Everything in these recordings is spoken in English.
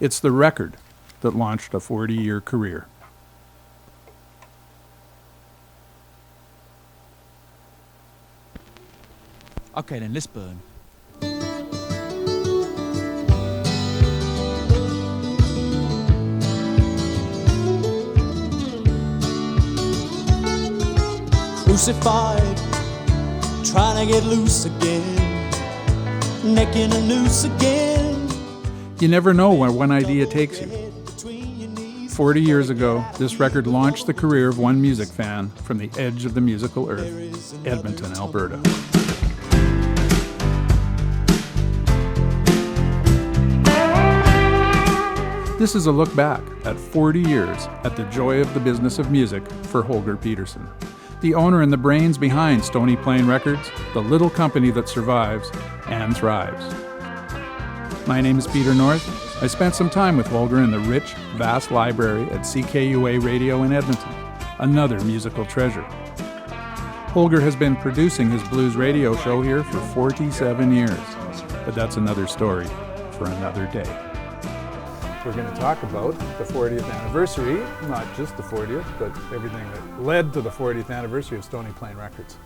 It's the record that launched a 40-year career. Okay then, let's burn. Crucified, trying to get loose again, necking a noose again. You never know where one idea takes you. 40 years ago, this record launched the career of one music fan from the edge of the musical earth, Edmonton, Alberta. This is a look back at 40 years at the joy of the business of music for Holger Petersen, the owner and the brains behind Stony Plain Records, the little company that survives and thrives. My name is Peter North. I spent some time with Holger in the rich, vast library at CKUA Radio in Edmonton, another musical treasure. Holger has been producing his blues radio show here for 47 years, but that's another story for another day. We're going to talk about the 40th anniversary, not just the 40th, but everything that led to the 40th anniversary of Stony Plain Records.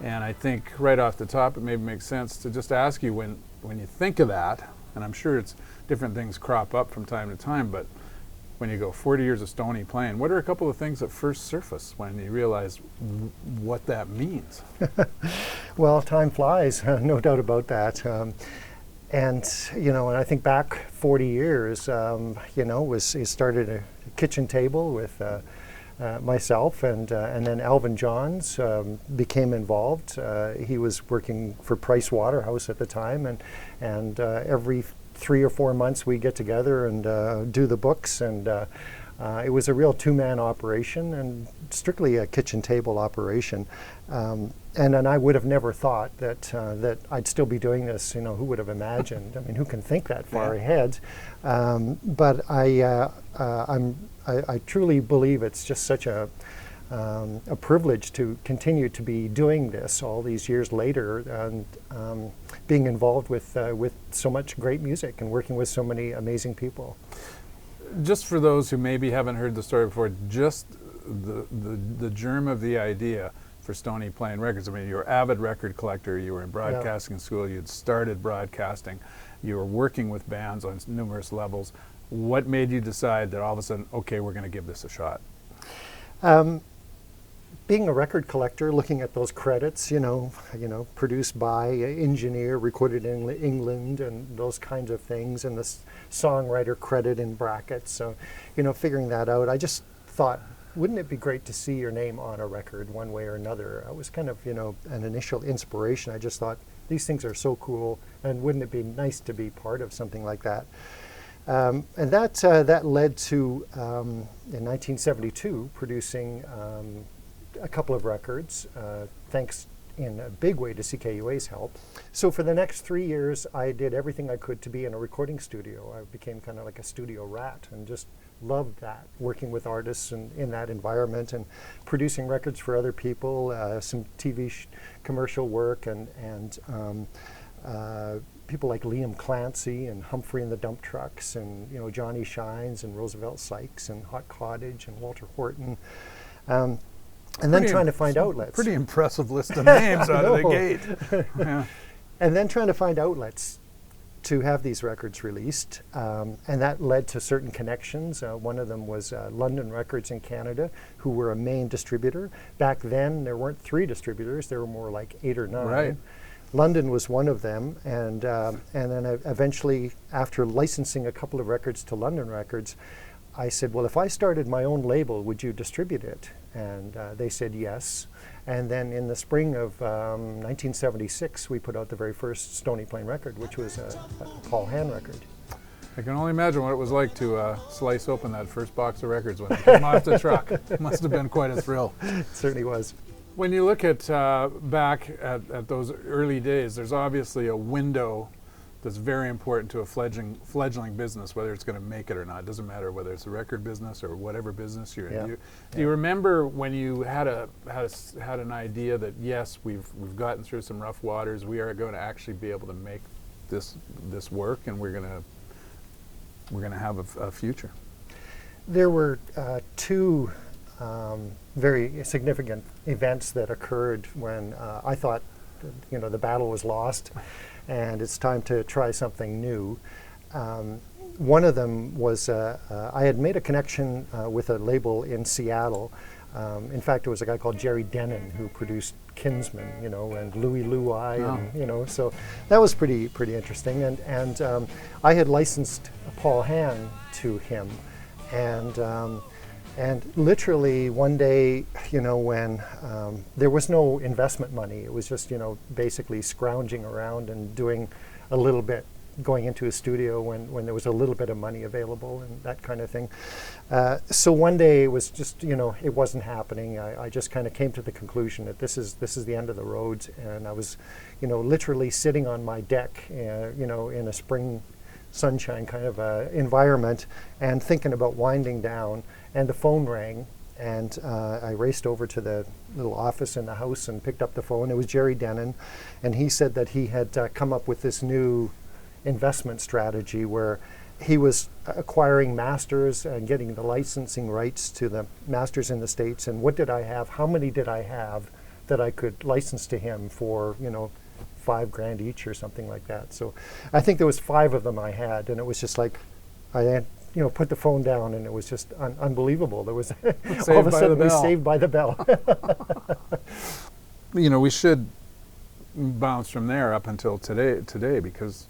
And I think right off the top, it maybe makes sense to just ask you when you think of that, and I'm sure it's different things crop up from time to time, but when you go 40 years of Stony Plain, what are a couple of things that first surface when you realize what that means? Well, time flies, no doubt about that. And when I think back 40 years, it started a kitchen table with myself and then Alvin Johns became involved. He was working for Price Waterhouse at the time, and every 3 or 4 months we get together and do the books, and it was a real two-man operation and strictly a kitchen table operation. And I would have never thought that I'd still be doing this. Who would have imagined? I mean, who can think that far ahead? But I truly believe it's just such a privilege to continue to be doing this all these years later, and being involved with so much great music and working with so many amazing people. Just for those who maybe haven't heard the story before, just the germ of the idea for Stony Plain Records. I mean, you're an avid record collector, you were in broadcasting school, you'd started broadcasting, you were working with bands on numerous levels. What made you decide that all of a sudden, okay, we're going to give this a shot? Being a record collector, looking at those credits, produced by, engineer, recorded in England, and those kinds of things, and the songwriter credit in brackets. So, figuring that out, I just thought, wouldn't it be great to see your name on a record one way or another? It was kind of, an initial inspiration. I just thought, these things are so cool, and wouldn't it be nice to be part of something like that? And that led to, in 1972, producing a couple of records, thanks in a big way to CKUA's help. So for the next 3 years, I did everything I could to be in a recording studio. I became kind of like a studio rat and just loved that, working with artists and in that environment and producing records for other people, some TV commercial work, and people like Liam Clancy and Humphrey and the Dump Trucks, and Johnny Shines and Roosevelt Sykes and Hot Cottage and Walter Horton. And then trying to find outlets. Pretty impressive list of names out of the gate. Yeah. And then trying to find outlets to have these records released. And that led to certain connections. One of them was London Records in Canada, who were a main distributor. Back then, there weren't 3 distributors. There were more like 8 or 9. Right. London was one of them. And then eventually, after licensing a couple of records to London Records, I said, well, if I started my own label, would you distribute it? And they said yes. And then in the spring of 1976, we put out the very first Stony Plain record, which was a Paul Hand record. I can only imagine what it was like to slice open that first box of records when they came off the truck. It must have been quite a thrill. It certainly was. When you look at back at those early days, there's obviously a window that's very important to a fledgling business, whether it's going to make it or not. It doesn't matter whether it's a record business or whatever business you're in. Do you remember when you had an idea that yes, we've gotten through some rough waters, we are going to actually be able to make this work, and we're going to we're going to have a future? There were two very significant events that occurred when I thought, the battle was lost, and it's time to try something new. One of them was I had made a connection with a label in Seattle. In fact, it was a guy called Jerry Denon who produced Kinsman, and Louie Louie, and so that was pretty interesting. And I had licensed Paul Hann to him, and literally one day, when there was no investment money, it was just basically scrounging around and doing a little bit, going into a studio when there was a little bit of money available and that kind of thing. So one day it was just, it wasn't happening. I just kind of came to the conclusion that this is the end of the road, and I was, literally sitting on my deck, in a spring sunshine kind of environment and thinking about winding down, and the phone rang, and I raced over to the little office in the house and picked up the phone. It was Jerry Denon, and he said that he had come up with this new investment strategy where he was acquiring masters and getting the licensing rights to the masters in the States. And what did I have? How many did I have that I could license to him for, $5,000 each or something like that? So I think there was 5 of them I had, and it was just like, I had, put the phone down, and it was just unbelievable. There was all of a sudden we saved by the bell. We should bounce from there up until today because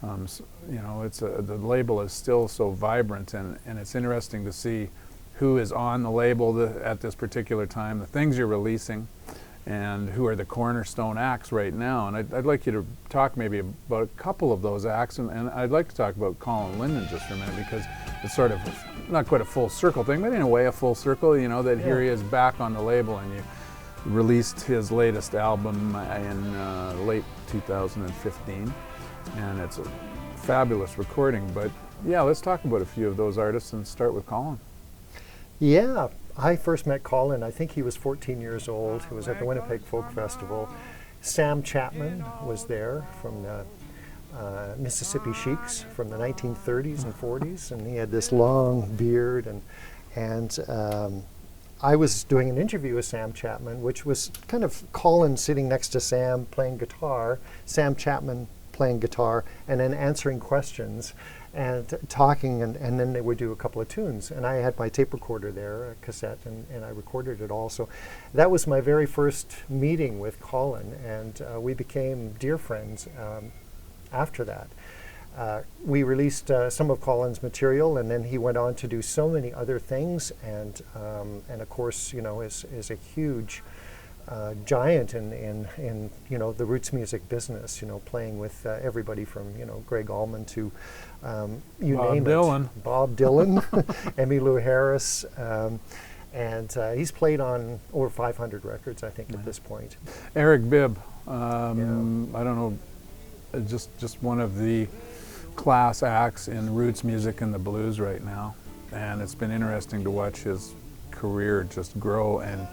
the label is still so vibrant, and it's interesting to see who is on the label at this particular time, the things you're releasing, and who are the cornerstone acts right now. And I'd like you to talk maybe about a couple of those acts, and I'd like to talk about Colin Linden just for a minute, because it's sort of not quite a full circle thing, but in a way a full circle, that here he is back on the label, and you released his latest album in late 2015. And it's a fabulous recording. But yeah, let's talk about a few of those artists and start with Colin. Yeah, I first met Colin, I think he was 14 years old. He was at the Winnipeg Folk Festival. Sam Chapman was there from the Mississippi Sheiks from the 1930s and 40s, and he had this long beard, and I was doing an interview with Sam Chapman, which was kind of Colin sitting next to Sam playing guitar, Sam Chapman playing guitar, and then answering questions and talking, and then they would do a couple of tunes. And I had my tape recorder there, a cassette, and I recorded it all. So that was my very first meeting with Colin, and we became dear friends after that. We released some of Colin's material, and then he went on to do so many other things, and of course, is a huge giant in the roots music business, playing with everybody from Greg Allman to you Bob name Dylan. it, Bob Dylan, Emmylou Harris, and he's played on over 500 records, I think, at this point. Eric Bibb, I don't know, just one of the class acts in roots music and the blues right now, and it's been interesting to watch his career just grow, and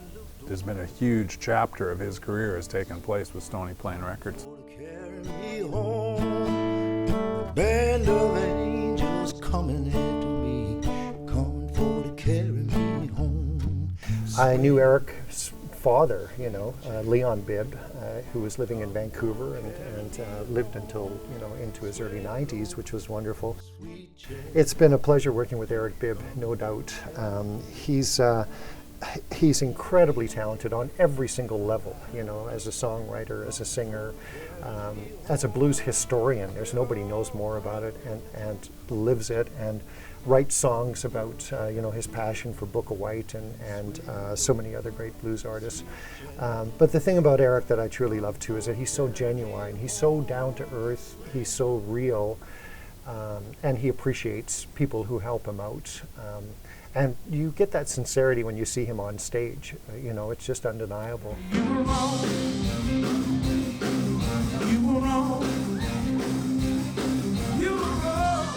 there's been a huge chapter of his career has taken place with Stony Plain Records. Carry me home, a band of angels coming after me, coming for to carry me home. I knew Eric's father, Leon Bibb, who was living in Vancouver and lived until, into his early 90s, which was wonderful. It's been a pleasure working with Eric Bibb, no doubt. He's incredibly talented on every single level, as a songwriter, as a singer, as a blues historian. There's nobody knows more about it and lives it and writes songs about, his passion for Booker White and so many other great blues artists. But the thing about Eric that I truly love too is that he's so genuine, he's so down to earth, he's so real, and he appreciates people who help him out. And you get that sincerity when you see him on stage. It's just undeniable. You were wrong. You were wrong. You were wrong.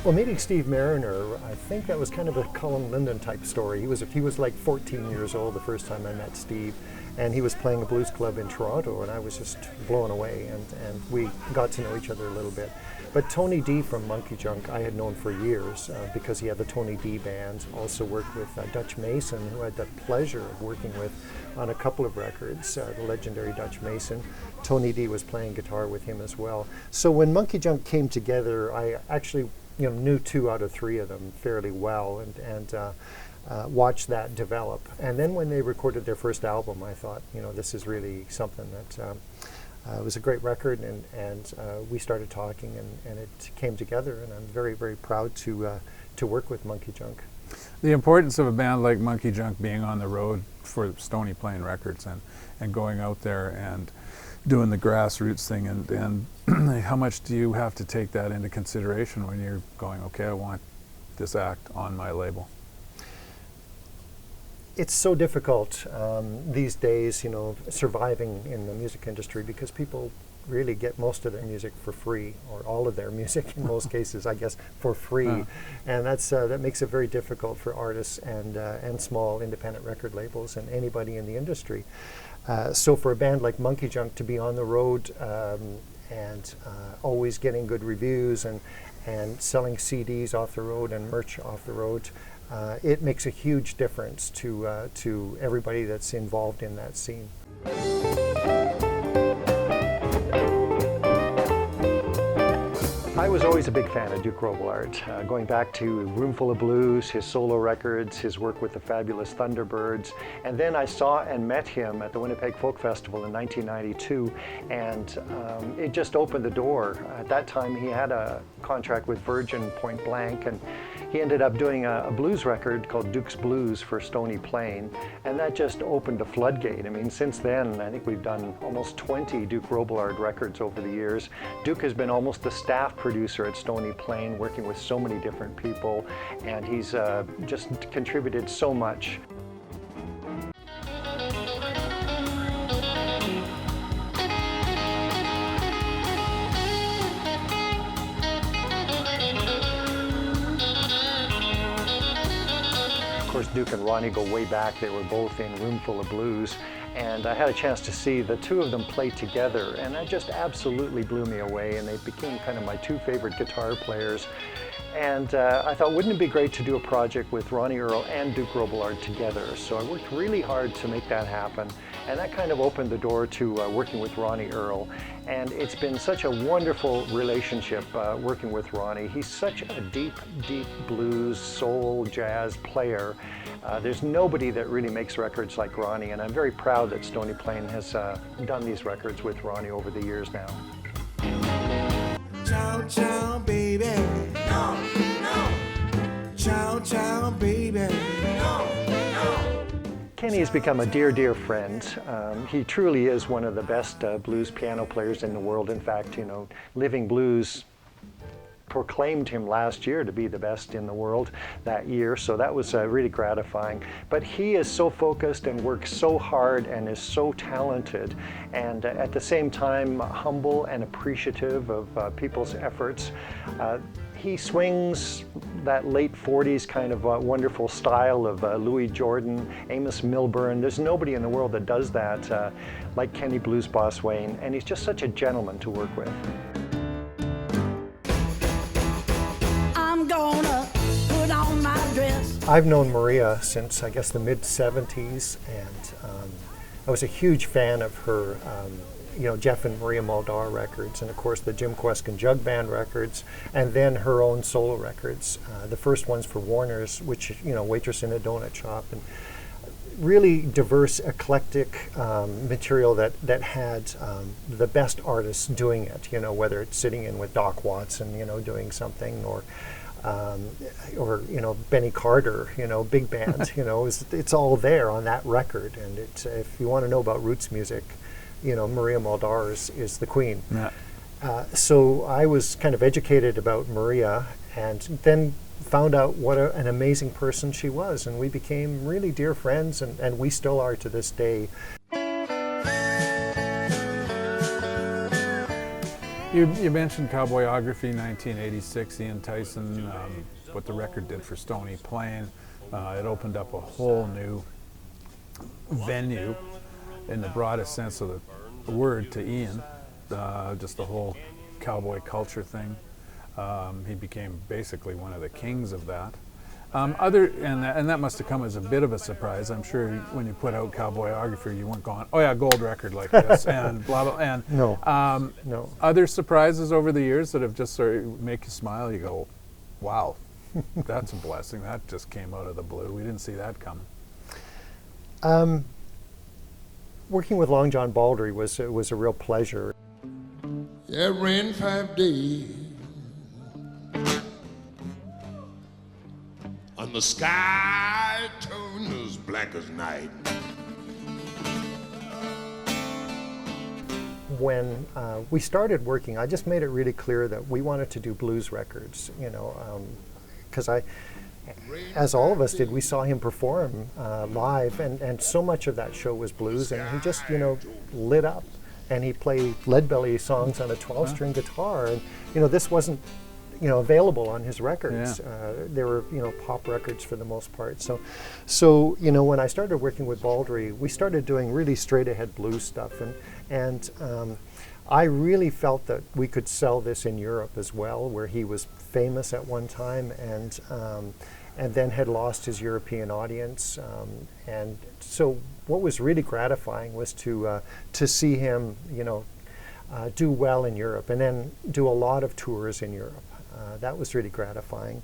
Well, meeting Steve Mariner, I think that was kind of a Cullen Linden type story. He was like 14 years old the first time I met Steve, and he was playing a blues club in Toronto, and I was just blown away, and we got to know each other a little bit. But Tony D from Monkey Junk I had known for years because he had the Tony D band. Also worked with Dutch Mason, who I had the pleasure of working with on a couple of records, the legendary Dutch Mason. Tony D was playing guitar with him as well. So when Monkey Junk came together, I actually knew 2 out of 3 of them fairly well, and watched that develop. And then when they recorded their first album, I thought, this is really something that it was a great record, and we started talking, and it came together, and I'm very, very proud to work with Monkey Junk. The importance of a band like Monkey Junk being on the road for Stony Plain Records and going out there and doing the grassroots thing, and how much do you have to take that into consideration when you're going, okay, I want this act on my label? It's so difficult these days, surviving in the music industry, because people really get most of their music for free, or all of their music in most cases, I guess, for free. And that makes it very difficult for artists and small independent record labels and anybody in the industry. So for a band like Monkey Junk to be on the road and always getting good reviews and selling CDs off the road and merch off the road, it makes a huge difference to everybody that's involved in that scene. I was always a big fan of Duke Robillard, going back to Roomful of Blues, his solo records, his work with the fabulous Thunderbirds, and then I saw and met him at the Winnipeg Folk Festival in 1992, and it just opened the door. At that time he had a contract with Virgin Point Blank, and he ended up doing a blues record called Duke's Blues for Stony Plane, and that just opened a floodgate. I mean, since then, I think we've done almost 20 Duke Robillard records over the years. Duke has been almost the staff producer at Stony Plane, working with so many different people, and he's just contributed so much. Of course, Duke and Ronnie go way back. They were both in Roomful of Blues, and I had a chance to see the 2 of them play together, and that just absolutely blew me away, and they became kind of my 2 favorite guitar players. And I thought, wouldn't it be great to do a project with Ronnie Earl and Duke Robillard together? So I worked really hard to make that happen, and that kind of opened the door to working with Ronnie Earl. And it's been such a wonderful relationship working with Ronnie. He's such a deep, deep blues, soul, jazz player. There's nobody that really makes records like Ronnie, and I'm very proud that Stony Plain has done these records with Ronnie over the years now. Chow chow baby, no, no. Chow chow baby, no, no. Kenny has become a dear, dear friend. He truly is one of the best blues piano players in the world. In fact, Living Blues proclaimed him last year to be the best in the world that year, so that was really gratifying. But he is so focused and works so hard and is so talented, and at the same time humble and appreciative of people's efforts. He swings that late 40s kind of wonderful style of Louis Jordan, Amos Milburn. There's nobody in the world that does that like Kenny Blues Boss Wayne, and he's just such a gentleman to work with. I've known Maria since, I guess, the mid-70s, and I was a huge fan of her, Jeff and Maria Muldaur records, and of course the Jim Kweskin Jug Band records, and then her own solo records. The first ones for Warner's, which, Waitress in a Donut Shop, and really diverse, eclectic material that had the best artists doing it, whether it's sitting in with Doc Watson, doing something, or Benny Carter, big band, it's all there on that record. And it's, if you want to know about roots music, Maria Muldaur is the queen. Yeah. So I was kind of educated about Maria, and then found out what an amazing person she was, and we became really dear friends, and we still are to this day. You mentioned Cowboyography, 1986, Ian Tyson, what the record did for Stony Plane. It opened up a whole new venue in the broadest sense of the word to Ian, just the whole cowboy culture thing. He became basically one of the kings of that. And that must have come as a bit of a surprise. I'm sure when you put out Cowboyography, you weren't going, oh yeah, gold record like this, and blah blah. And No. Other surprises over the years that have just sort of make you smile. You go, wow, that's a blessing. That just came out of the blue. We didn't see that coming. Working with Long John Baldry was a real pleasure. It rained 5 days, and the sky turned as black as night. When we started working, I just made it really clear that we wanted to do blues records, because as all of us did, we saw him perform live, and so much of that show was blues, and he just, lit up, and he played Leadbelly songs on a 12-string guitar, and, this wasn't, available on his records. Yeah. They were, pop records for the most part. So, when I started working with Baldry, we started doing really straight-ahead blues stuff, and I really felt that we could sell this in Europe as well, where he was famous at one time, and then had lost his European audience. And so, what was really gratifying was to see him, do well in Europe, and then do a lot of tours in Europe. That was really gratifying.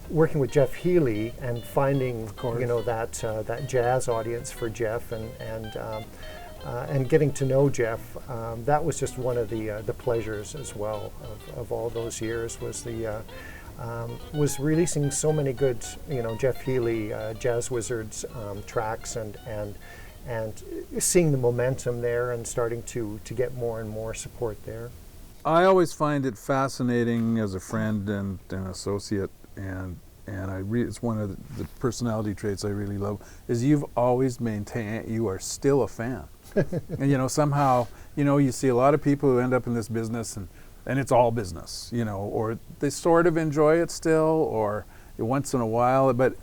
Working with Jeff Healey and finding, that jazz audience for Jeff, and getting to know Jeff, that was just one of the pleasures as well of all those years, was releasing so many good, Jeff Healey, Jazz Wizards tracks, and seeing the momentum there and starting to get more and more support there. I always find it fascinating as a friend and an associate, and it's one of the personality traits I really love, is you've always maintained you are still a fan. And somehow, you see a lot of people who end up in this business and it's all business, or they sort of enjoy it still, or once in a while, but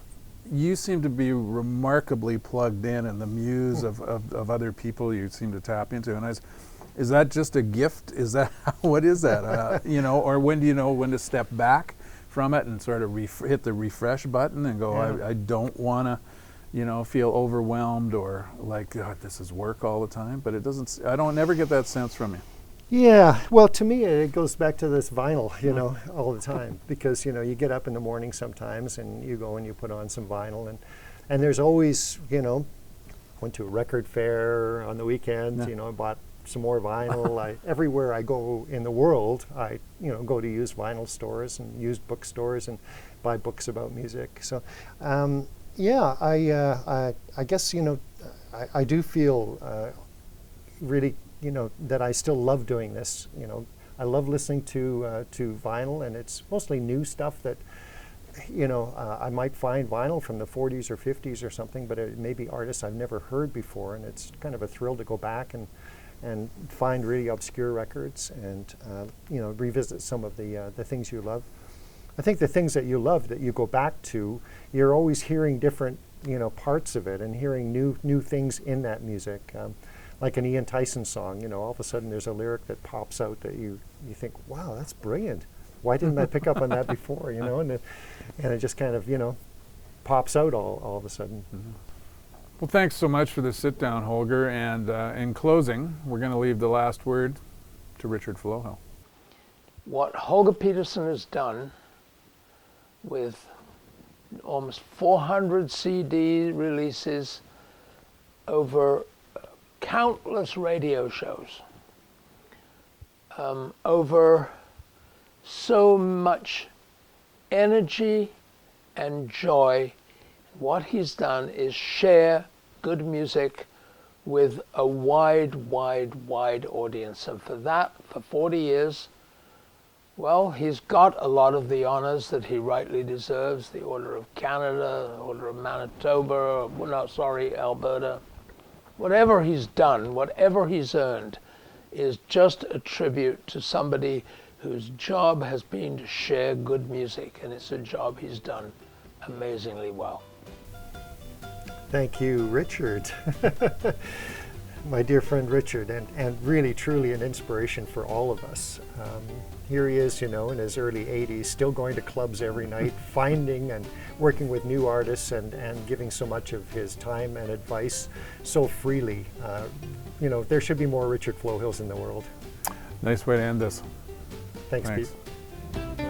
you seem to be remarkably plugged in the muse of other people you seem to tap into. And is that just a gift? Is that, what is that? Or when do you know when to step back from it and sort of hit the refresh button and go, Yeah. I don't want to, feel overwhelmed or like, God, this is work all the time. But I don't never get that sense from you. Yeah, well, to me, it goes back to this vinyl, all the time, because, you get up in the morning sometimes and you go and you put on some vinyl, and there's always, went to a record fair on the weekends, I bought some more vinyl. Everywhere I go in the world, I, go to used vinyl stores and used bookstores and buy books about music. So, I guess, I do feel really, that I still love doing this. I love listening to vinyl, and it's mostly new stuff that, I might find vinyl from the 40s or 50s or something, but it may be artists I've never heard before, and it's kind of a thrill to go back and find really obscure records and, revisit some of the things you love. I think the things that you love that you go back to, you're always hearing different, parts of it and hearing new things in that music. Like an Ian Tyson song, all of a sudden there's a lyric that pops out that you think, wow, that's brilliant. Why didn't I pick up on that before, and it just kind of, pops out all of a sudden. Mm-hmm. Well, thanks so much for the sit down, Holger. And in closing, we're going to leave the last word to Richard Flohel. What Holger Petersen has done with almost 400 CD releases over countless radio shows, over so much energy and joy. What he's done is share good music with a wide audience. And for 40 years, Well, he's got a lot of the honors that he rightly deserves, the Order of Canada, the Order of Manitoba, Alberta. Whatever he's done, whatever he's earned, is just a tribute to somebody whose job has been to share good music, and it's a job he's done amazingly well. Thank you, Richard. My dear friend Richard, and really truly an inspiration for all of us. Here he is, in his early 80s, still going to clubs every night, finding and working with new artists and giving so much of his time and advice so freely. There should be more Richard Flowhills in the world. Nice way to end this. Thanks. Thanks. Pete.